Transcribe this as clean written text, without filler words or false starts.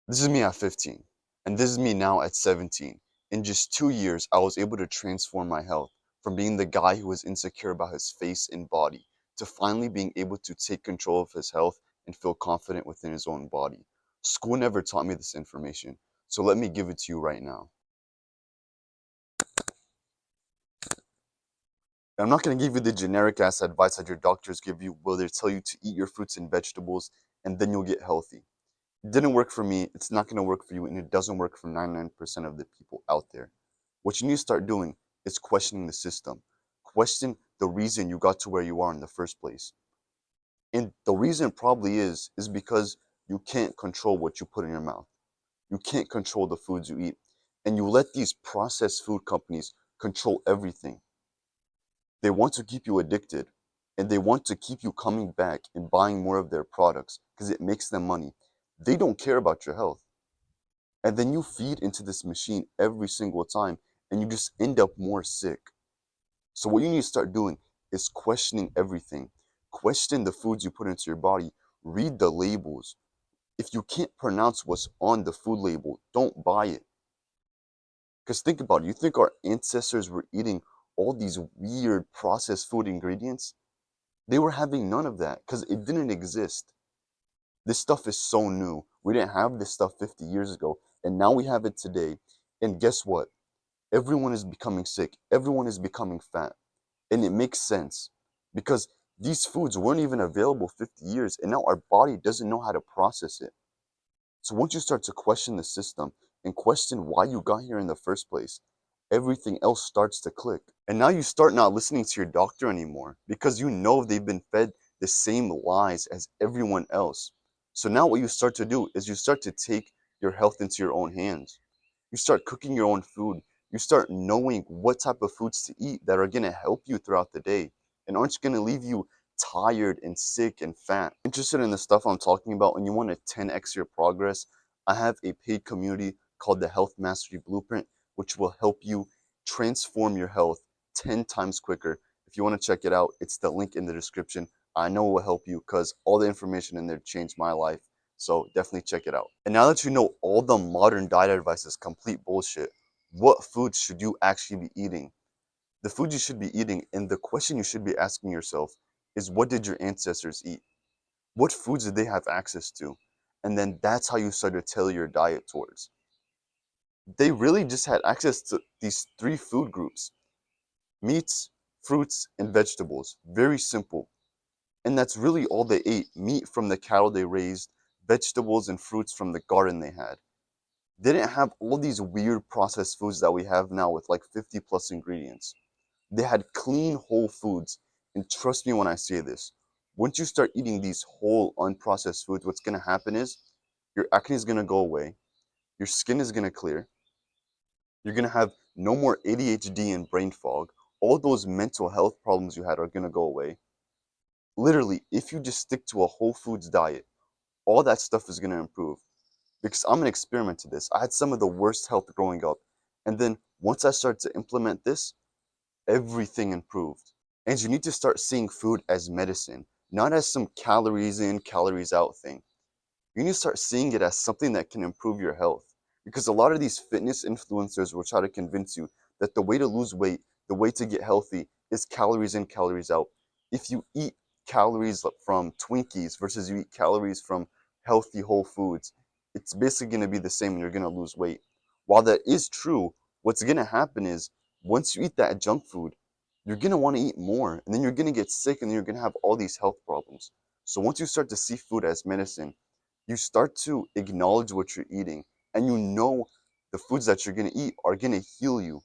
This is me at 15, and this is me now at 17. In just 2 years, I was able to transform my health from being the guy who was insecure about his face and body to finally being able to take control of his health and feel confident within his own body. School never taught me this information, so let me give it to you right now. I'm not going to give you the generic ass advice that your doctors give you where they tell you to eat your fruits and vegetables and then you'll get healthy. It didn't work for me, it's not going to work for you, and it doesn't work for 99% of the people out there. What you need to start doing is questioning the system. Question the reason you got to where you are in the first place. And the reason probably is because you can't control what you put in your mouth. You can't control the foods you eat. And you let these processed food companies control everything. They want to keep you addicted and they want to keep you coming back and buying more of their products because it makes them money. They don't care about your health. And then you feed into this machine every single time and you just end up more sick. So what you need to start doing is questioning everything. Question the foods you put into your body. Read the labels. If you can't pronounce what's on the food label, don't buy it. Because think about it. You think our ancestors were eating all these weird processed food ingredients? They were having none of that because it didn't exist. This stuff is so new. We didn't have this stuff 50 years ago, and now we have it today. And guess what? Everyone is becoming sick. Everyone is becoming fat. And it makes sense because these foods weren't even available 50 years, and now our body doesn't know how to process it. So once you start to question the system and question why you got here in the first place, everything else starts to click. And now you start not listening to your doctor anymore because you know they've been fed the same lies as everyone else. So now what you start to do is you start to take your health into your own hands. You start cooking your own food. You start knowing what type of foods to eat that are going to help you throughout the day and aren't going to leave you tired and sick and fat. Interested in the stuff I'm talking about and you want to 10x your progress, I have a paid community called the Health Mastery Blueprint, which will help you transform your health 10 times quicker. If you want to check it out, it's the link in the description. I know it will help you because all the information in there changed my life. So definitely check it out. And now that you know all the modern diet advice is complete bullshit, what foods should you actually be eating? The food you should be eating and the question you should be asking yourself is what did your ancestors eat? What foods did they have access to? And then that's how you start to tailor your diet towards. They really just had access to these three food groups: meats, fruits, and vegetables. Very simple. And that's really all they ate: meat from the cattle they raised, vegetables and fruits from the garden they had. They didn't have all these weird processed foods that we have now with like 50 plus ingredients. They had clean whole foods. And trust me when I say this, once you start eating these whole unprocessed foods, what's going to happen is your acne is going to go away, your skin is going to clear, you're going to have no more ADHD and brain fog. All those mental health problems you had are going to go away. Literally, if you just stick to a whole foods diet, all that stuff is going to improve. Because I'm an experiment to this. I had some of the worst health growing up. And then once I started to implement this, everything improved. And you need to start seeing food as medicine, not as some calories in, calories out thing. You need to start seeing it as something that can improve your health. Because a lot of these fitness influencers will try to convince you that the way to lose weight, the way to get healthy is calories in, calories out. If you eat calories from Twinkies versus you eat calories from healthy whole foods, it's basically going to be the same and you're going to lose weight. While that is true, what's going to happen is once you eat that junk food, you're going to want to eat more and then you're going to get sick and then you're going to have all these health problems. So once you start to see food as medicine, you start to acknowledge what you're eating and you know the foods that you're going to eat are going to heal you.